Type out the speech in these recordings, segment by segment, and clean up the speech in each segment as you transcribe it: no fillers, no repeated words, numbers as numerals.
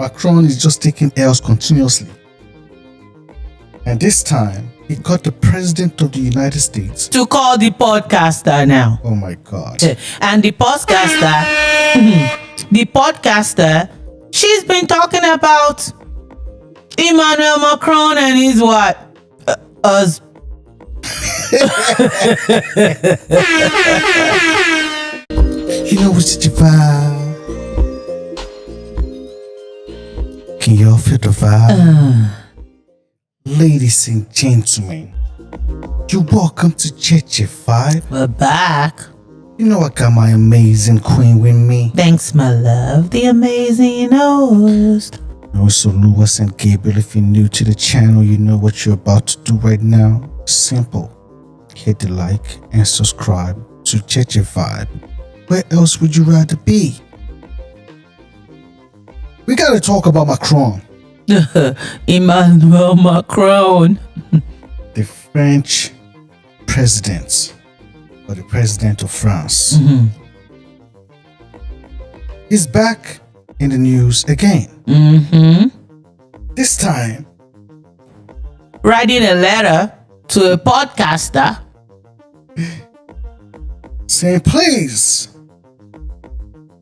Macron is just taking L's continuously. And this time, he got the President of the United States to call the podcaster now. Oh my God. And the podcaster, she's been talking about Emmanuel Macron and his what? Us. You know what's the vibe? Can you all feel the vibe? Ladies and gentlemen, you're welcome to JEJE Vibe. We're back. You know I got my amazing queen with me. Thanks, my love. The amazing host. Also, Lewis and Gabriel, if you're new to the channel, you know what you're about to do right now. Simple. Hit the like and subscribe to JEJE Vibe. Where else would you rather be? We gotta talk about Macron. Emmanuel Macron. The French President, or the President of France, is back in the news again. This time, writing a letter to a podcaster saying, please,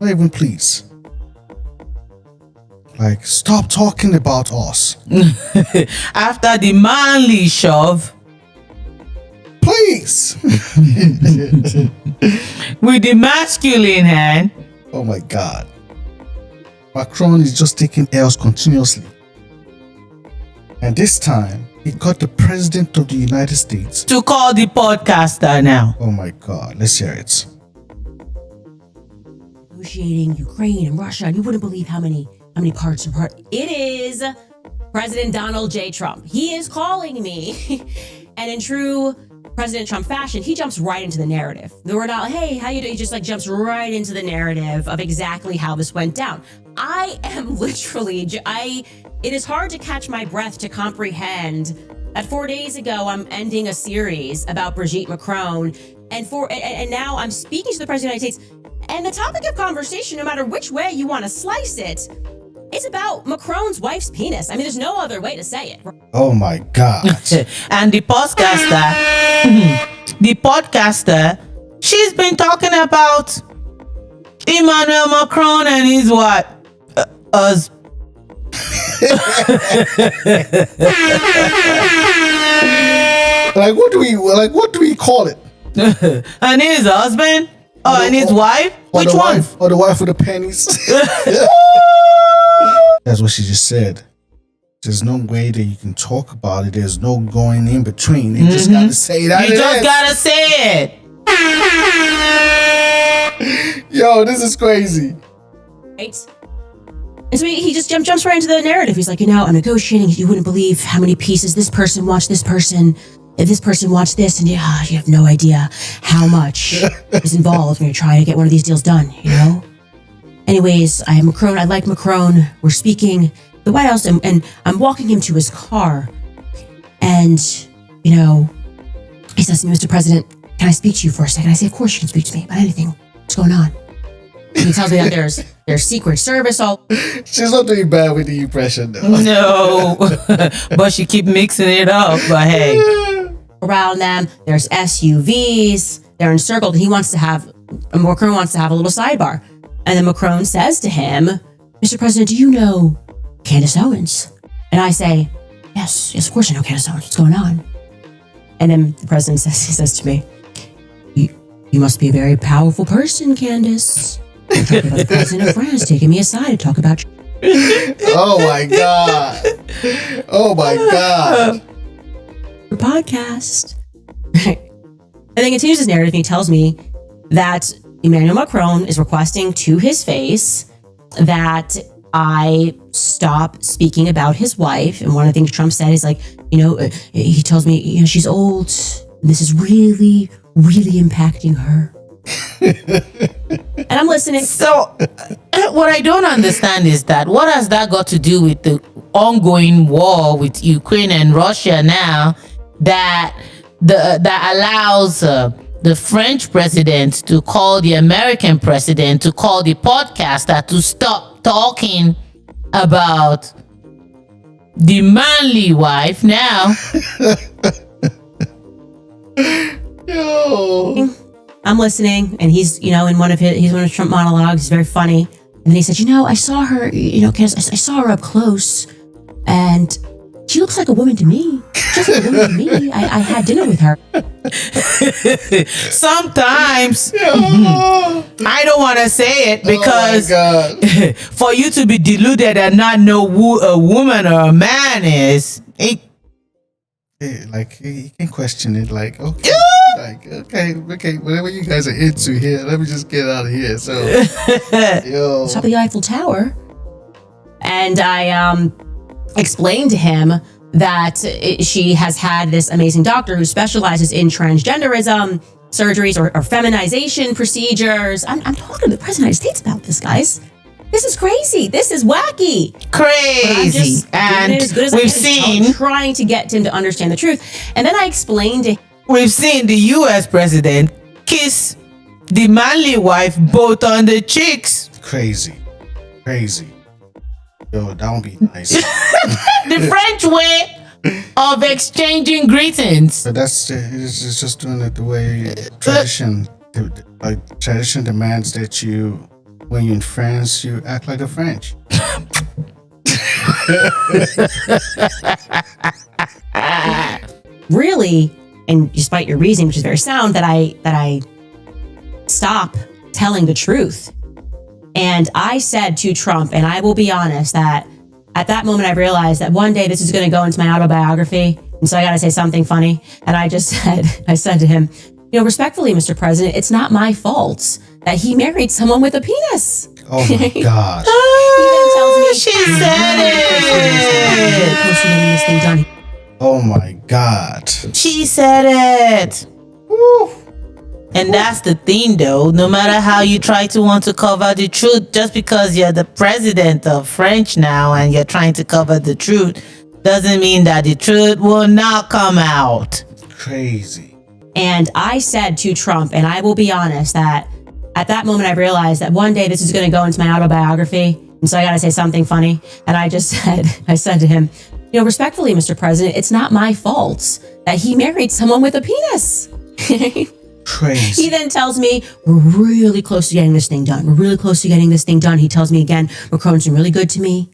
not even please, like, stop talking about us. After the manly shove Please. with the masculine hand. Oh my God. Macron is just taking L's continuously. And this time, he got the President of the United States to call the podcaster now. Oh my God. Let's hear it. Negotiating Ukraine and Russia, and you wouldn't believe how many parts are part. It is President Donald J. Trump. He is calling me, and in true President Trump fashion, he jumps right into the narrative. We're not, hey, how you doing? He just like jumps right into the narrative of exactly how this went down. I am literally, it is hard to catch my breath to comprehend that 4 days ago I'm ending a series about Brigitte Macron, and now I'm speaking to the President of the United States. And the topic of conversation, no matter which way you want to slice it, it's about Macron's wife's penis. I mean, there's no other way to say it. Oh my God. And the podcaster, she's been talking about Emmanuel Macron and his what? Us. What do we call it? And his husband? Oh, and his wife? Which one? Or the wife with the panties? That's what she just said. There's no way that you can talk about it. There's no going in between. You just gotta say that. You just gotta say it. Yo, this is crazy. Right? And so he just jumps right into the narrative. He's like, I'm negotiating. You wouldn't believe how many pieces this person watched this person. If this person watched this, and you have no idea how much is involved when you're trying to get one of these deals done, Anyways, I am Macron. I like Macron. We're speaking the White House, and I'm walking him to his car. And, he says to me, Mr. President, can I speak to you for a second? I say, of course you can speak to me about anything. What's going on? And he tells me that there's Secret Service all. She's not doing bad with the impression, though. No, but she keep mixing it up. But hey, around them, there's SUVs. They're encircled. And Macron wants to have a little sidebar. And then Macron says to him, Mr. President, do you know Candace Owens? And I say, yes, of course I know Candace Owens. What's going on? And then the president says to me, you must be a very powerful person, Candace. I'm talking about the president of France taking me aside to talk about you. Oh my God. Oh my God. Your podcast. And then continues his narrative and he tells me that Emmanuel Macron is requesting to his face that I stop speaking about his wife. And one of the things Trump said is like, he tells me, she's old. This is really, really impacting her. And I'm listening. So what I don't understand is that what has that got to do with the ongoing war with Ukraine and Russia now that allows the French president to call the American president to call the podcaster to stop talking about the manly wife now. Yo. I'm listening, and he's, in one of Trump monologues. He's very funny. And then he said, I saw her, Candace, I saw her up close, and she looks like a woman to me. Just like a woman to me. I had dinner with her. Sometimes I don't want to say it because for you to be deluded and not know who a woman or a man is, you can question it. Like, okay. Okay, whatever you guys are into here, let me just get out of here. So, yo. Top of the Eiffel Tower. And I explained to him that she has had this amazing doctor who specializes in transgenderism, surgeries, or feminization procedures. I'm talking to the President of the United States about this, guys. This is crazy. This is wacky. Crazy. And we've seen trying to get him to understand the truth. And then I explained to him. We've seen the US president kiss the manly wife both on the cheeks. Crazy. Yo, that would be nice. The French way of exchanging greetings. But it's just doing it the way tradition. Tradition demands that when you're in France, you act like the French. Really, and despite your reasoning, which is very sound, that I stop telling the truth. And I said to Trump, and I will be honest, that at that moment I realized that one day this is going to go into my autobiography, and so I got to say something funny. And I said to him, respectfully, Mr. President, it's not my fault that he married someone with a penis. Oh my gosh. She said it. Oh my God. She said it. Woo. And that's the thing, though. No matter how you try to want to cover the truth, just because you're the president of French now and you're trying to cover the truth, doesn't mean that the truth will not come out. Crazy. And I said to Trump, and I will be honest, that at that moment I realized that one day this is going to go into my autobiography, and so I got to say something funny. And I said to him, respectfully, Mr. President, it's not my fault that he married someone with a penis. Crazy. He then tells me, we're really close to getting this thing done. He tells me again, Macron's been really good to me.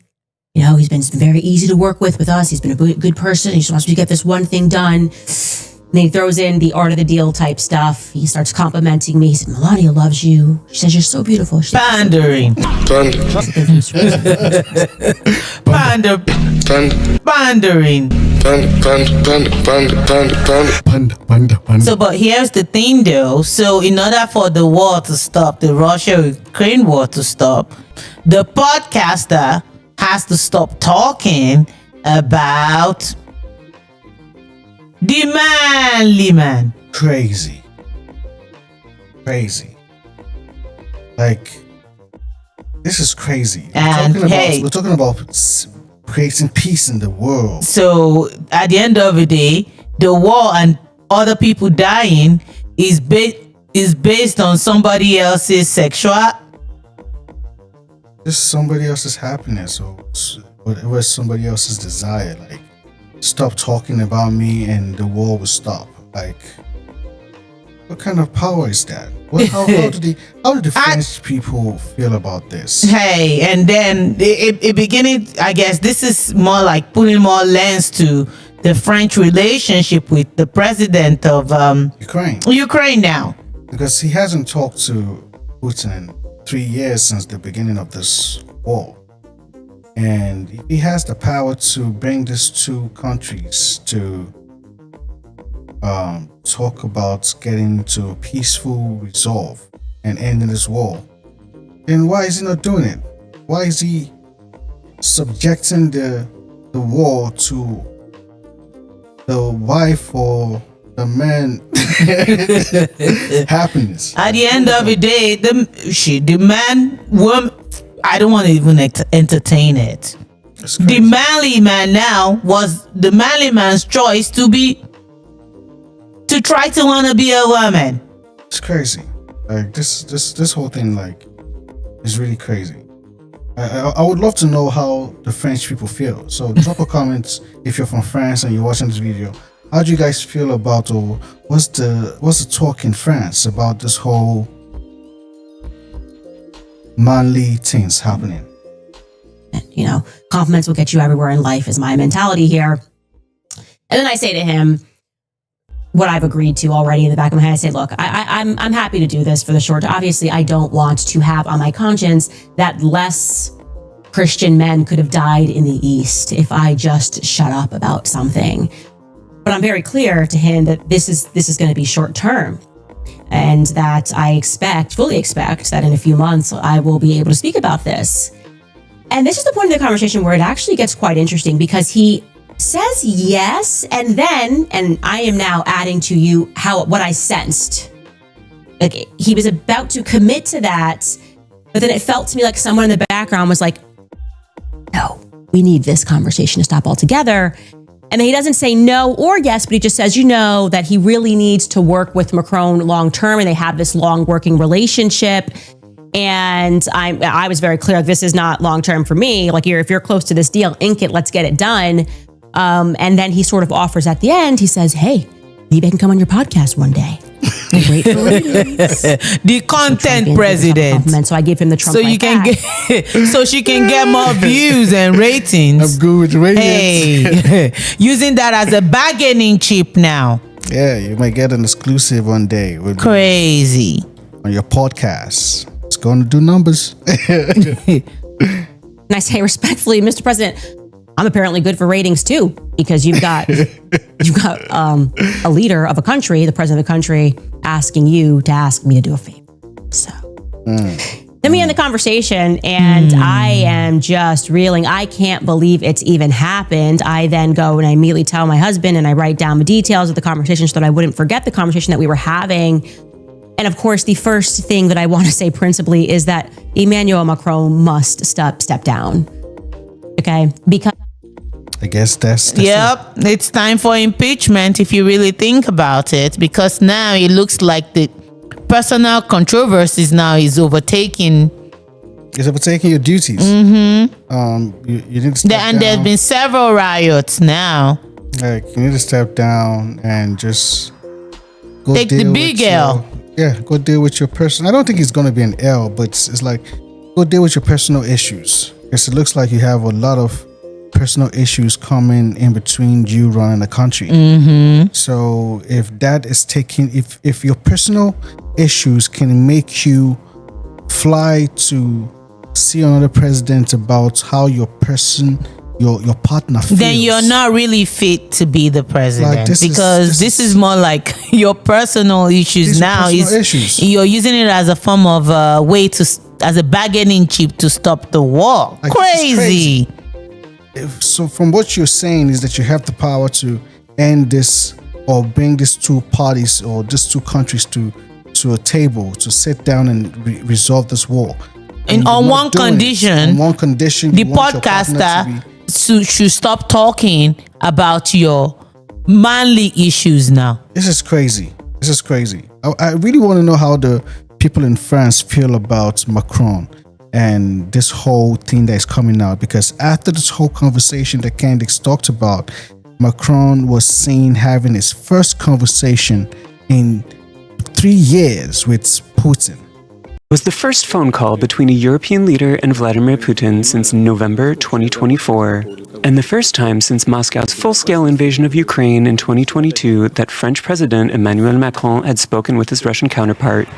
He's been very easy to work with us. He's been a good person. He just wants me to get this one thing done. And then he throws in the art of the deal type stuff. He starts complimenting me. He said, Melania loves you. She says, you're so beautiful. Pandering. So, but here's the thing though. So in order for the war to stop, the Russia-Ukraine war to stop, the podcaster has to stop talking about the manly man. Crazy. Like, this is crazy. We're talking about creating peace in the world. So at the end of the day, the war and other people dying is based on somebody else's sexual. Just somebody else's happiness or whatever somebody else's desire. Like, stop talking about me and the war will stop. Like, what kind of power is that? How do the French people feel about this? Hey, and then it beginning, I guess this is more like putting more lens to the French relationship with the president of Ukraine now. Because he hasn't talked to Putin in 3 years since the beginning of this war. And he has the power to bring these two countries to talk about getting to a peaceful resolve and ending this war. Then why is he not doing it? Why is he subjecting the war to the wife or the man happiness? At the end of the day, the man, woman, I don't want to even entertain it. The manly man now was the manly man's choice to try to want to be a woman. It's crazy. Like this whole thing, like, is really crazy. I would love to know how the French people feel. So drop a comment if you're from France and you're watching this video. How do you guys feel about, or what's the talk in France about this whole manly things happening? You know, compliments will get you everywhere in life is my mentality here. And then I say to him what I've agreed to already in the back of my head. I say, look, I'm happy to do this for the short. Obviously, I don't want to have on my conscience that less Christian men could have died in the East if I just shut up about something. But I'm very clear to him that this is going to be short term, and that I fully expect that in a few months I will be able to speak about this. And this is the point of the conversation where it actually gets quite interesting, because he says yes, and I am now adding to you what I sensed. Like, he was about to commit to that, but then it felt to me like someone in the background was like, no, we need this conversation to stop altogether. And then he doesn't say no or yes, but he just says, that he really needs to work with Macron long term, and they have this long working relationship. And I was very clear, this is not long term for me. Like, if you're close to this deal, ink it, let's get it done. And then he sort of offers at the end, he says, hey, maybe I can come on your podcast one day. Great for ratings. The content president. So I gave him the Trump. So you can get, so she can get more views and ratings. I'm good with ratings. Hey, using that as a bargaining chip now. Yeah, you might get an exclusive one day Crazy. on your podcast. It's going to do numbers. And I say respectfully, Mr. President, I'm apparently good for ratings too, because you've got a leader of a country, the president of the country, asking you to ask me to do a favor. So then we end the conversation, and I am just reeling. I can't believe it's even happened. I then go and I immediately tell my husband, and I write down the details of the conversation so that I wouldn't forget the conversation that we were having. And of course, the first thing that I want to say principally is that Emmanuel Macron must step down. Okay, because I guess that's Yep, it's time for impeachment if you really think about it, because now it looks like the personal controversies now is overtaking. It's overtaking your duties. Mm-hmm. You need to step down. And there's been several riots now. Like, you need to step down and just go Take the big L. Go deal with your personal. I don't think it's going to be an L, but it's like, go deal with your personal issues, because it looks like you have a lot of personal issues coming in between you running the country. Mm-hmm. So if that is if your personal issues can make you fly to see another president about how your partner feels, then you're not really fit to be the president, like, this is more like your personal issues now. You're using it as a form of way as a bargaining chip to stop the war. Like, crazy. So from what you're saying is that you have the power to end this, or bring these two parties or these two countries to a table to sit down and resolve this war. And on one condition, the podcaster should stop talking about your manly issues now. This is crazy. I really want to know how the people in France feel about Macron and this whole thing that is coming out, because after this whole conversation that Candace talked about, Macron was seen having his first conversation in 3 years with Putin. It was the first phone call between a European leader and Vladimir Putin since November 2024, and the first time since Moscow's full-scale invasion of Ukraine in 2022 that French President Emmanuel Macron had spoken with his Russian counterpart.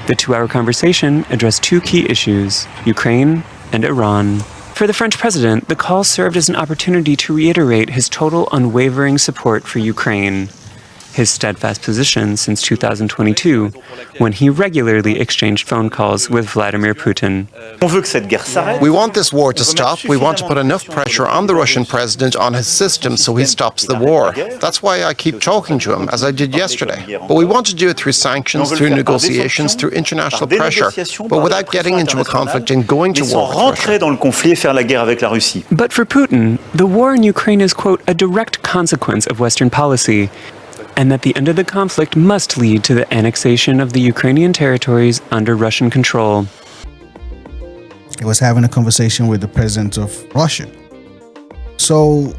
The 2-hour conversation addressed 2 key issues, Ukraine and Iran. For the French president, the call served as an opportunity to reiterate his total unwavering support for Ukraine, his steadfast position since 2022, when he regularly exchanged phone calls with Vladimir Putin. We want this war to stop. We want to put enough pressure on the Russian president, on his system, so he stops the war. That's why I keep talking to him, as I did yesterday. But we want to do it through sanctions, through negotiations, through international pressure, but without getting into a conflict and going to war with Russia. But for Putin, the war in Ukraine is, quote, a direct consequence of Western policy, and that the end of the conflict must lead to the annexation of the Ukrainian territories under Russian control. he was having a conversation with the president of Russia. So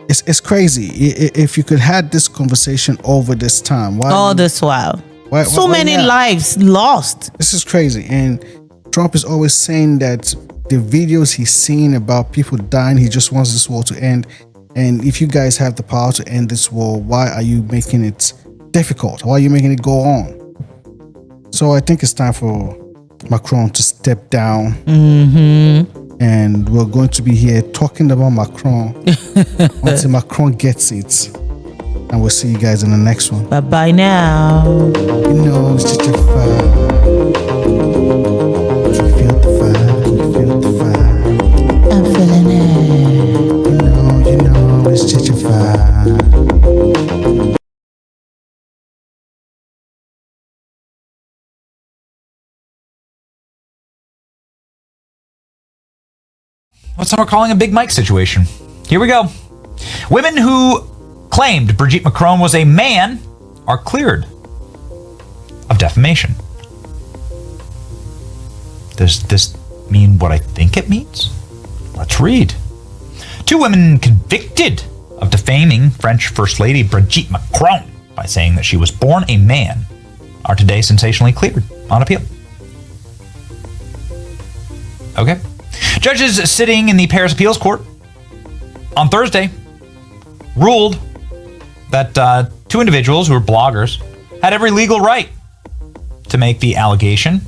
it's crazy. If you could have this conversation over this time, why All this while. why Many now? lives lost. This is crazy. And Trump is always saying that the videos he's seen about people dying, he just wants this war to end. And if you guys have the power to end this war, why are you making it difficult? Why are you making it go on? So I think it's time for Macron to step down. And we're going to be here talking about Macron until Macron gets it. And we'll see you guys in the next one. Bye-bye now. You know, it's just a vibe. Can you feel the vibe? Can you feel the vibe? I'm feeling it. You know, it's just a vibe. What some are calling a Big Mike situation. Here we go. Women who claimed Brigitte Macron was a man are cleared of defamation. Does this mean what I think it means? Let's read. 2 women convicted of defaming French First Lady Brigitte Macron by saying that she was born a man are today sensationally cleared on appeal. Okay. Judges sitting in the Paris Appeals Court on Thursday ruled that 2 individuals who were bloggers had every legal right to make the allegation.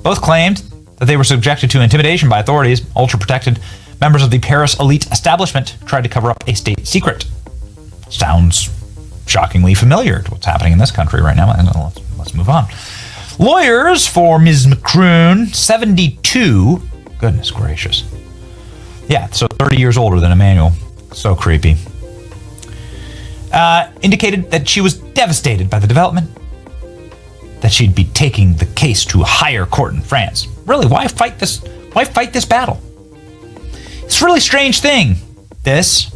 Both claimed that they were subjected to intimidation by authorities. Ultra-protected members of the Paris elite establishment tried to cover up a state secret. Sounds shockingly familiar to what's happening in this country right now. Let's move on. Lawyers for Ms. Macron, 72, goodness gracious. Yeah, so 30 years older than Emmanuel. So creepy. Indicated that she was devastated by the development, that she'd be taking the case to a higher court in France. Really, why fight this? Why fight this battle? It's a really strange thing, this.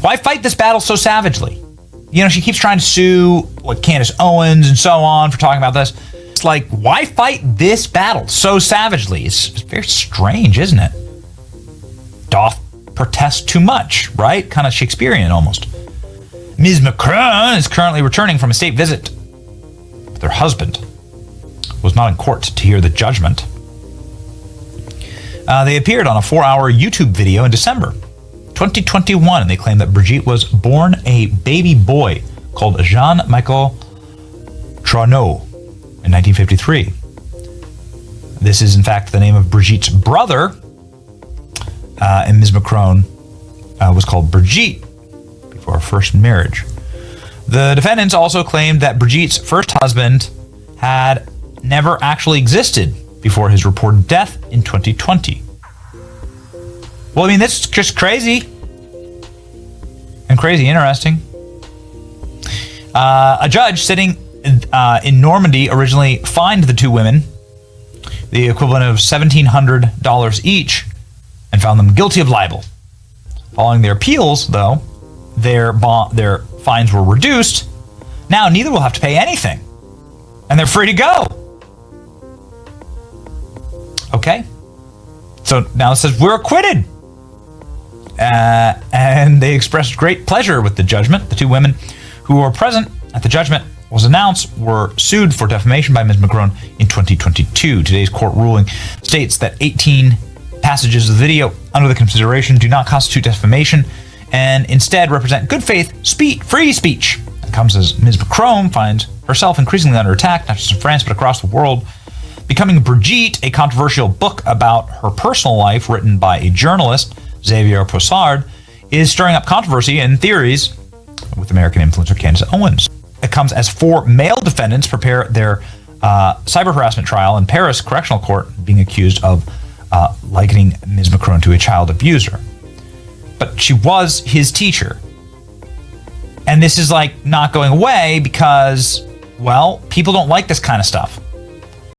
Why fight this battle so savagely? You know, she keeps trying to sue Candace Owens and so on for talking about this. It's like, why fight this battle so savagely? It's very strange, isn't it? Doth protest too much, right? Kind of Shakespearean almost. Ms. Macron is currently returning from a state visit. Their husband was not in court to hear the judgment. They appeared on a 4-hour YouTube video in December 2021, and they claimed that Brigitte was born a baby boy called Jean-Michel Trauneau in 1953. This is, in fact, the name of Brigitte's brother, and Ms. Macron was called Brigitte before her first marriage. The defendants also claimed that Brigitte's first husband had never actually existed before his reported death in 2020. Well, I mean, that's just crazy. And crazy interesting. A judge sitting in Normandy originally fined the 2 women the equivalent of $1,700 each and found them guilty of libel. Following their appeals, though, their fines were reduced. Now neither will have to pay anything, and they're free to go. Okay, so now it says we're acquitted, and they expressed great pleasure with the judgment. The 2 women who were present at the judgment was announced were sued for defamation by Ms. Macron in 2022. Today's court ruling states that 18 passages of the video under the consideration do not constitute defamation and instead represent good faith free speech. It comes as Ms. Macron finds herself increasingly under attack, not just in France, but across the world. Becoming Brigitte, a controversial book about her personal life written by a journalist, Xavier Possard, is stirring up controversy and theories with American influencer Candace Owens. It comes as 4 male defendants prepare their cyber harassment trial in Paris Correctional Court, being accused of likening Ms. Macron to a child abuser. But she was his teacher. And this is like not going away because, well, people don't like this kind of stuff.